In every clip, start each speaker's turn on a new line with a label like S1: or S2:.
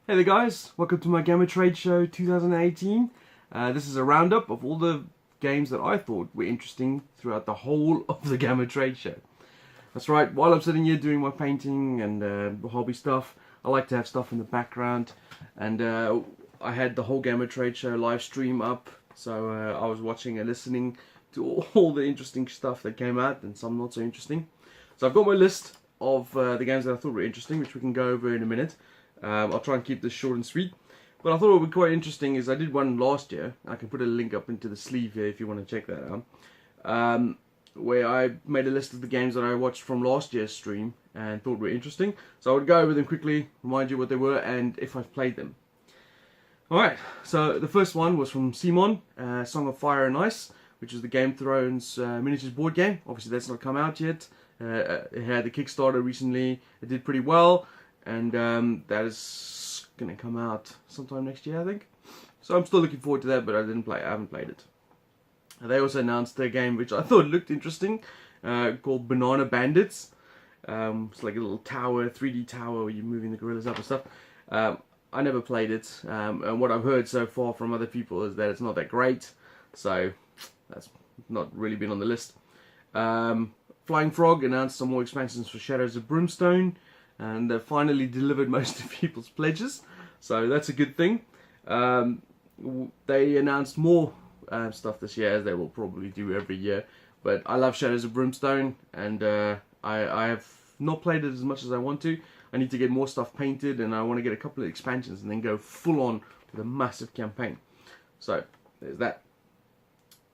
S1: Hey there guys, welcome to my Gama Trade Show 2018. This is a roundup of all the games that I thought were interesting throughout the whole of the Gama Trade Show. That's right, while I'm sitting here doing my painting and hobby stuff, I like to have stuff in the background, and I had the whole Gama Trade Show live stream up, so I was watching and listening to all the interesting stuff that came out and some not so interesting. So I've got my list of the games that I thought were interesting, which we can go over in a minute. I'll try and keep this short and sweet. But I thought what would be quite interesting is I did one last year. I can put a link up into the sleeve here if you want to check that out. Where I made a list of the games that I watched from last year's stream and thought were interesting. So I would go over them quickly, remind you what they were and if I've played them. Alright, so the first one was from Simon, Song of Fire and Ice, which is the Game of Thrones miniatures board game. Obviously that's not come out yet. It had the Kickstarter recently. It did pretty well. And that is going to come out sometime next year, I think. So I'm still looking forward to that, but I haven't played it. They also announced a game which I thought looked interesting, called Banana Bandits. It's like a little tower, 3D tower, where you're moving the gorillas up and stuff. I never played it, and what I've heard so far from other people is that it's not that great. So that's not really been on the list. Flying Frog announced some more expansions for Shadows of Brimstone. And they've finally delivered most of people's pledges, so that's a good thing. They announced more stuff this year, as they will probably do every year. But I love Shadows of Brimstone, and I have not played it as much as I want to. I need to get more stuff painted, and I want to get a couple of expansions and then go full on with a massive campaign. So there's that.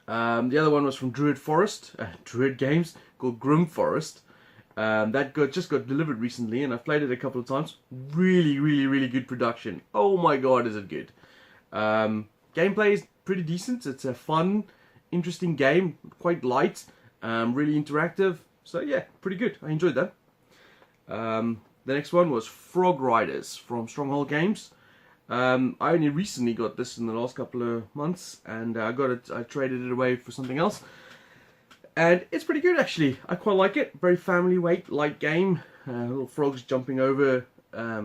S1: The other one was from Druid Games, called Grim Forest. That just got delivered recently, and I've played it a couple of times. Really good production. Oh my god, is it good. Gameplay is pretty decent. It's a fun, interesting game, quite light, really interactive. So yeah, pretty good. I enjoyed that. The next one was Frog Riders from Stronghold Games. I only recently got this in the last couple of months, and I traded it away for something else. And it's pretty good actually. I quite like it. Very family light game. Little frogs jumping over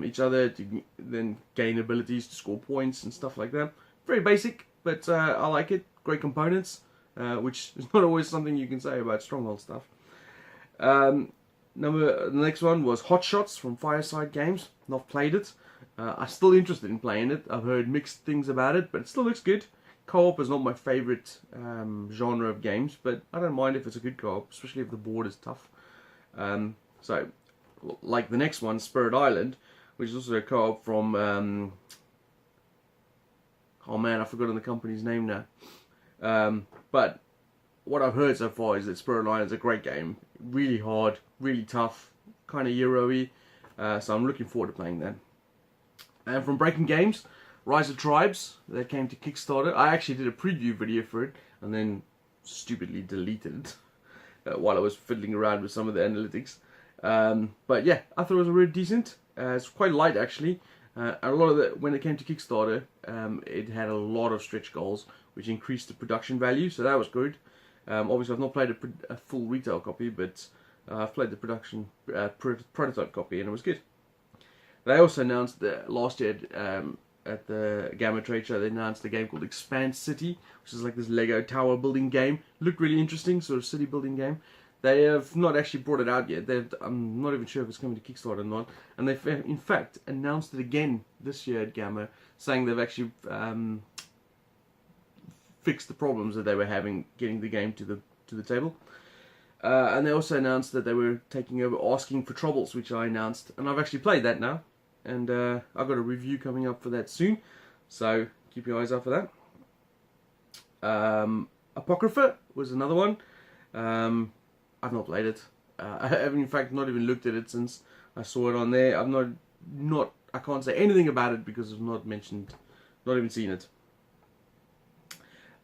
S1: each other to then gain abilities to score points and stuff like that. Very basic, but I like it. Great components, which is not always something you can say about Stronghold stuff. The next one was Hot Shots from Fireside Games. Not played it. I'm still interested in playing it. I've heard mixed things about it, but it still looks good. Co-op is not my favourite genre of games, but I don't mind if it's a good co-op, especially if the board is tough. So, like the next one, Spirit Island, which is also a co-op from... oh man, I've forgotten the company's name now. But what I've heard so far is that Spirit Island is a great game. Really hard, really tough, kind of Euro-y. So I'm looking forward to playing that. And from Breaking Games, Rise of Tribes, that came to Kickstarter. I actually did a preview video for it and then stupidly deleted it while I was fiddling around with some of the analytics. But yeah, I thought it was really decent. It's quite light actually. A lot of when it came to Kickstarter, it had a lot of stretch goals, which increased the production value, so that was good. Obviously, I've not played a full retail copy, but I've played the production prototype copy, and it was good. They also announced that last year at the Gama Trade Show, they announced a game called Expanse City, which is like this Lego tower building game. Looked really interesting, sort of city building game. They have not actually brought it out yet. I'm not even sure if it's coming to Kickstarter or not. And they've in fact announced it again this year at Gama, saying they've actually fixed the problems that they were having getting the game to the table. And they also announced that they were taking over Asking for Troubles, which I announced, and I've actually played that now. And I've got a review coming up for that soon, so keep your eyes out for that. Apocrypha was another one. I've not played it. I haven't, in fact, not even looked at it since I saw it on there. I've I can't say anything about it because I've not even seen it.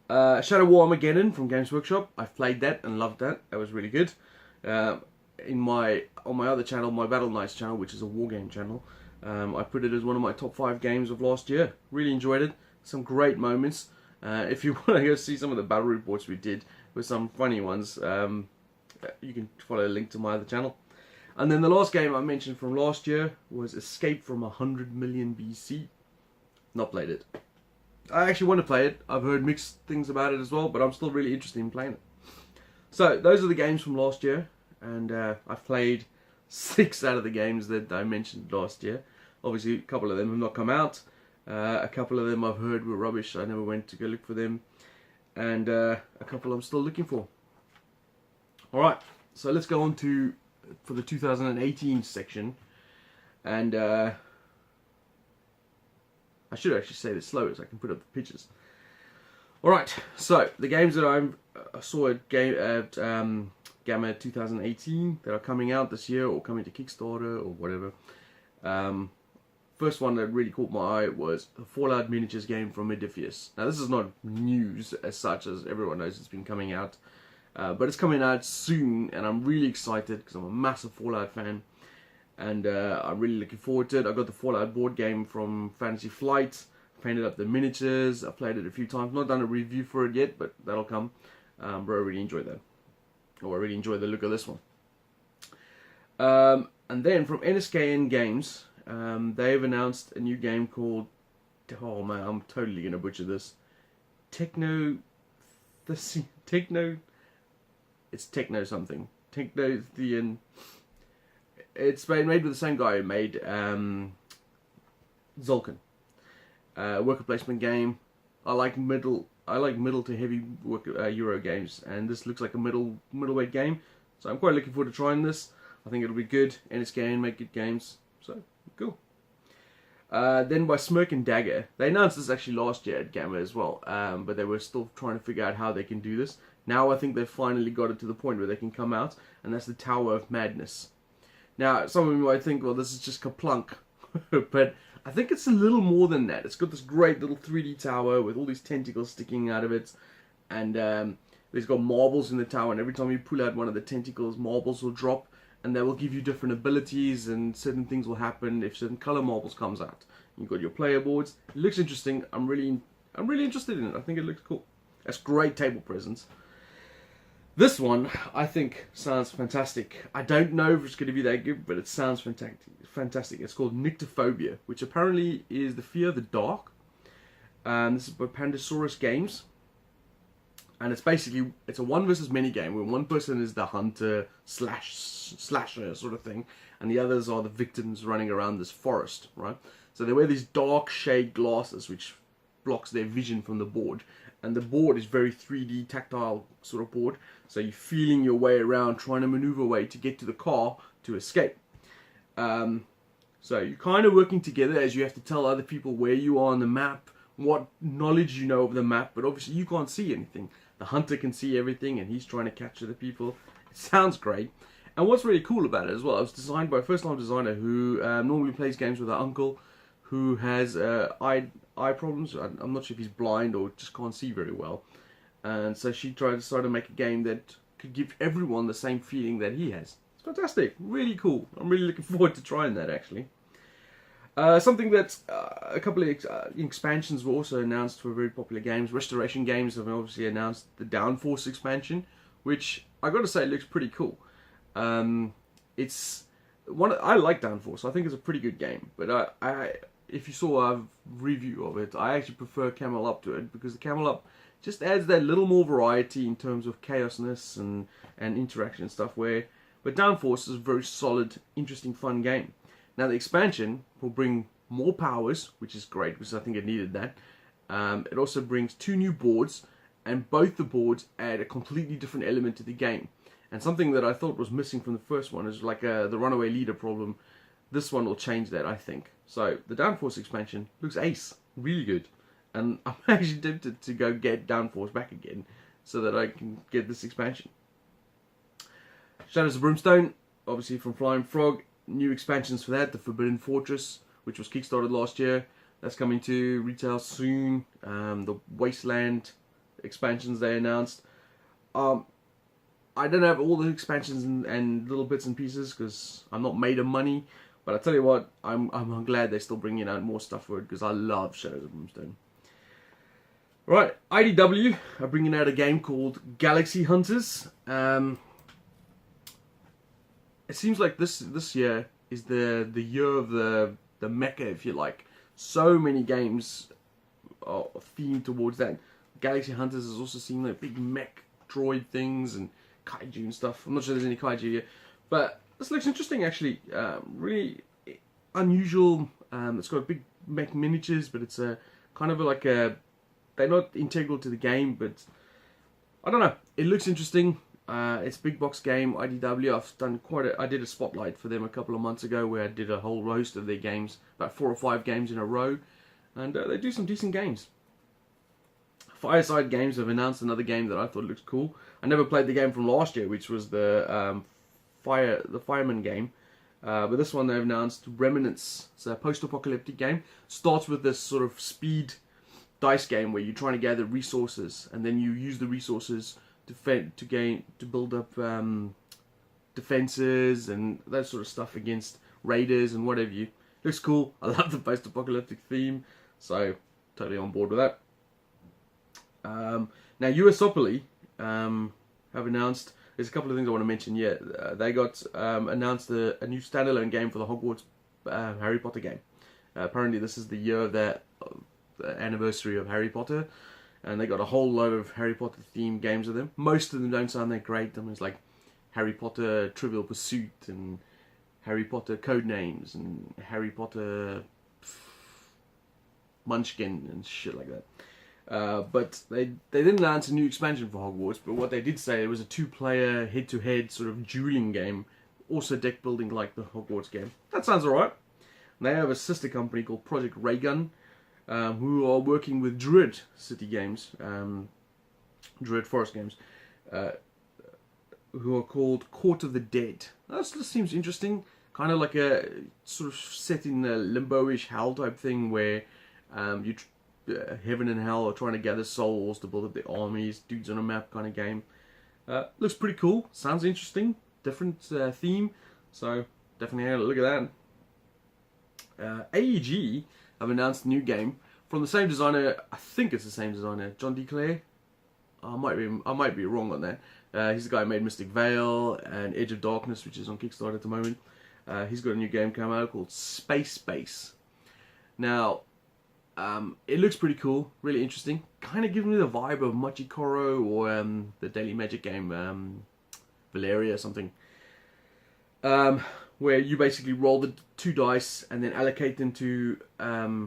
S1: Shadow War Armageddon from Games Workshop. I've played that and loved that. That was really good. On my other channel, my Battle Knights channel, which is a war game channel, I put it as one of my top 5 games of last year. Really enjoyed it. Some great moments. If you want to go see some of the battle reports we did with some funny ones, you can follow a link to my other channel. And then the last game I mentioned from last year was Escape from 100 Million BC. Not played it. I actually want to play it. I've heard mixed things about it as well, but I'm still really interested in playing it. So those are the games from last year, and I've played 6 out of the games that I mentioned last year. Obviously, a couple of them have not come out. A couple of them I've heard were rubbish. I never went to go look for them, and a couple I'm still looking for. All right, so let's go on to for the 2018 section, and I should actually say this slower so I can put up the pictures. Alright, so the games that I saw at Gama 2018 that are coming out this year or coming to Kickstarter or whatever. First one that really caught my eye was the Fallout miniatures game from Modiphius. Now this is not news as such, as everyone knows it's been coming out. But it's coming out soon, and I'm really excited because I'm a massive Fallout fan, and I'm really looking forward to it. I got the Fallout board game from Fantasy Flight, painted up the miniatures, I've played it a few times, not done a review for it yet, but that'll come. But I really enjoyed that. I really enjoyed the look of this one. And then from NSKN Games, they've announced a new game called, oh man, I'm totally going to butcher this, it's Techno something. Techno-Thean. It's made with the same guy who made Zolkin. Worker placement game. I like middle to heavy Euro games, and this looks like a middleweight game. So I'm quite looking forward to trying this. I think it'll be good. NSKN make good games. So cool. Then by Smirk and Dagger, they announced this actually last year at Gama as well, but they were still trying to figure out how they can do this. Now I think they've finally got it to the point where they can come out, and that's the Tower of Madness. Now, some of you might think, well, this is just Kaplunk, but I think it's a little more than that. It's got this great little 3D tower with all these tentacles sticking out of it, and there's got marbles in the tower, and every time you pull out one of the tentacles, marbles will drop, and they will give you different abilities, and certain things will happen if certain color marbles comes out. You've got your player boards. It looks interesting. I'm really interested in it. I think it looks cool. That's great table presence. This one, I think, sounds fantastic. I don't know if it's going to be that good, but it sounds fantastic. It's called Nyctophobia, which apparently is the fear of the dark. This is by Pandasaurus Games. And it's a one versus many game, where one person is the hunter slasher sort of thing, and the others are the victims running around this forest, right? So they wear these dark shade glasses, which blocks their vision from the board. And the board is very 3D tactile sort of board, so you're feeling your way around, trying to maneuver away to get to the car to escape. So you're kind of working together as you have to tell other people where you are on the map, what knowledge you know of the map, but obviously you can't see anything. The hunter can see everything, and he's trying to capture the people. It sounds great. And what's really cool about it as well, it was designed by a first-time designer who normally plays games with her uncle, who has eye problems. I'm not sure if he's blind or just can't see very well. And so she tried to make a game that could give everyone the same feeling that he has. It's fantastic, really cool. I'm really looking forward to trying that actually. Something that a couple of expansions were also announced for very popular games. Restoration Games have obviously announced the Downforce expansion, which I got to say looks pretty cool. It's one I like Downforce. I think it's a pretty good game, but if you saw a review of it, I actually prefer Camel Up to it, because the Camel Up just adds that little more variety in terms of chaosness and interaction and stuff, but Downforce is a very solid, interesting, fun game. Now the expansion will bring more powers, which is great, because I think it needed that. It also brings 2 new boards, and both the boards add a completely different element to the game. And something that I thought was missing from the first one is like the runaway leader problem. This one will change that, I think. So the Downforce expansion looks ace, really good, and I'm actually tempted to go get Downforce back again so that I can get this expansion. Shadows of Brimstone, obviously from Flying Frog. New expansions for that, the Forbidden Fortress, which was kickstarted last year, that's coming to retail soon. The Wasteland expansions they announced. I don't have all the expansions and little bits and pieces because I'm not made of money. But I tell you what, I'm glad they're still bringing out more stuff for it, because I love Shadows of Brimstone. Right, IDW are bringing out a game called Galaxy Hunters. it seems like this year is the year of the mecca, if you like. So many games are themed towards that. Galaxy Hunters has also seen like big mech droid things and kaiju and stuff. I'm not sure there's any kaiju here, but this looks interesting actually. Really unusual. It's got big mech miniatures, but it's a kind of like a, they're not integral to the game, but I don't know. It looks interesting. It's a big box game. IDW. I've done I did a spotlight for them a couple of months ago where I did a whole roast of their games, about 4 or 5 games in a row, and they do some decent games. Fireside Games have announced another game that I thought looked cool. I never played the game from last year, which was the Fireman game. But this one they've announced Remnants. It's a post-apocalyptic game. Starts with this sort of speed dice game where you're trying to gather resources, and then you use the resources to build up defenses and that sort of stuff against raiders and whatever you. Looks cool. I love the post-apocalyptic theme, so totally on board with that. Now USopoly have announced. There's a couple of things I want to mention. Yeah, they got announced a new standalone game for the Hogwarts Harry Potter game. Apparently, this is the year of the anniversary of Harry Potter, and they got a whole load of Harry Potter themed games of them. Most of them don't sound that great. I mean, it's like Harry Potter Trivial Pursuit and Harry Potter Codenames and Harry Potter Munchkin and shit like that. But they didn't announce a new expansion for Hogwarts, but what they did say, it was a 2-player head-to-head sort of dueling game, also deck building like the Hogwarts game. That sounds alright. They have a sister company called Project Raygun, who are working with Druid City Games, Druid Forest Games, who are called Court of the Dead. That seems interesting, kind of like a sort of set in a limbo-ish hell type thing where heaven and hell are trying to gather souls to build up their armies, dudes on a map kind of game. Looks pretty cool, sounds interesting, different theme, so definitely have a look at that. AEG have announced a new game from the same designer. I think it's the same designer, John DeClaire. I might be wrong on that. He's the guy who made Mystic Vale and Edge of Darkness, which is on Kickstarter at the moment. He's got a new game coming out called Space Base. Now, it looks pretty cool, really interesting. Kind of gives me the vibe of Machikoro or the Daily Magic game, Valeria or something. Where you basically roll the 2 dice and then allocate them to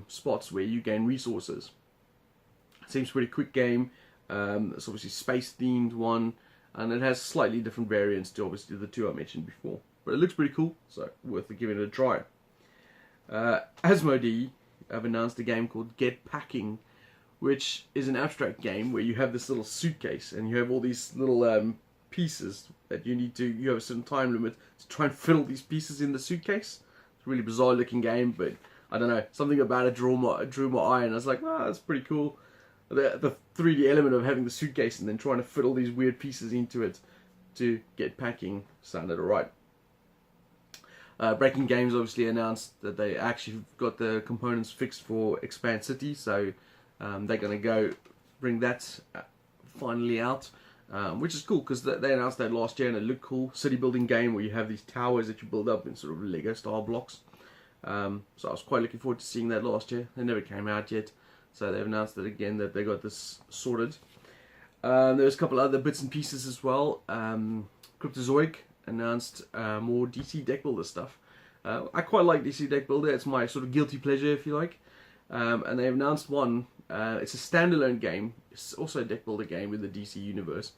S1: spots where you gain resources. Seems pretty quick game. It's obviously space themed one, and it has slightly different variants to obviously the 2 I mentioned before. But it looks pretty cool, so worth giving it a try. Asmodee have announced a game called Get Packing, which is an abstract game where you have this little suitcase and you have all these little pieces that you have a certain time limit to try and fit all these pieces in the suitcase. It's a really bizarre looking game, but I don't know, something about it drew my eye, and I was like, wow, that's pretty cool. The 3D element of having the suitcase and then trying to fit all these weird pieces into it to get packing sounded alright. Breaking Games obviously announced that they actually got the components fixed for Expand City, so they're going to go bring that finally out, which is cool because they announced that last year and it looked cool. City building game where you have these towers that you build up in sort of Lego style blocks. So I was quite looking forward to seeing that last year. It never came out yet, so they've announced it again that they got this sorted. There's a couple other bits and pieces as well. Cryptozoic announced more DC deck builder stuff. I quite like DC deck builder. It's my sort of guilty pleasure, if you like. And they've announced one. It's a standalone game. It's also a deck builder game in the DC universe,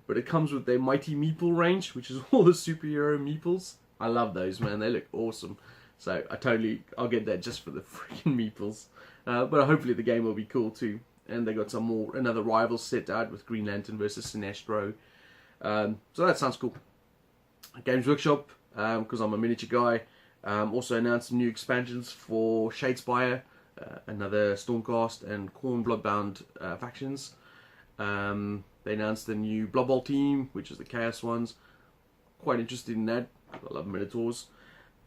S1: but it comes with their Mighty Meeple range, which is all the superhero meeples. I love those, man. They look awesome. So I'll get that just for the freaking meeples. But hopefully the game will be cool too. And they got another rival set out with Green Lantern versus Sinestro. So that sounds cool. Games Workshop, because I'm a miniature guy, also announced some new expansions for Shadespire, another Stormcast and Khorne Bloodbound factions. They announced the new Blood Bowl team, which is the Chaos ones. Quite interested in that. I love Minotaurs.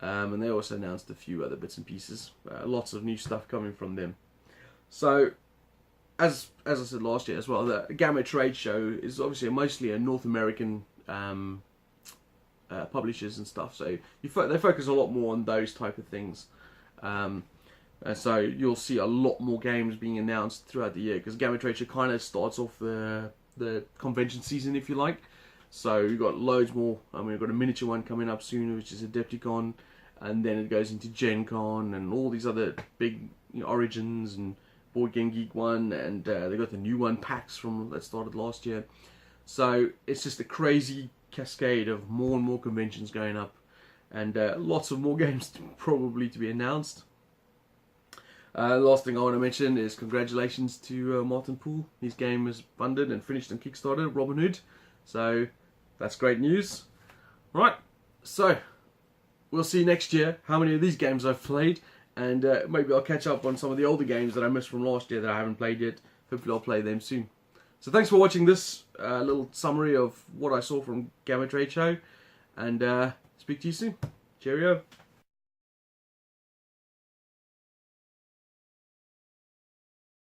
S1: And they also announced a few other bits and pieces. Lots of new stuff coming from them. So, as I said last year as well, the Gama trade show is obviously mostly a North American publishers and stuff. So they focus a lot more on those type of things. And so you'll see a lot more games being announced throughout the year, because Gamma Trade Show kind of starts off the convention season, if you like. So you've got loads more. I mean, we've got a miniature one coming up soon, which is Adepticon, and then it goes into Gen Con and all these other big, you know, Origins and Board Game Geek one, and they got the new one, PAX, that started last year. So it's just a crazy cascade of more and more conventions going up, and lots of more games probably to be announced. Last thing I want to mention is congratulations to Martin Poole. His game was funded and finished on Kickstarter, Robin Hood. So that's great news. Right, so we'll see next year how many of these games I've played, and maybe I'll catch up on some of the older games that I missed from last year that I haven't played yet. Hopefully I'll play them soon. So thanks for watching this little summary of what I saw from Gamma Trade Show, and speak to you soon. Cheerio.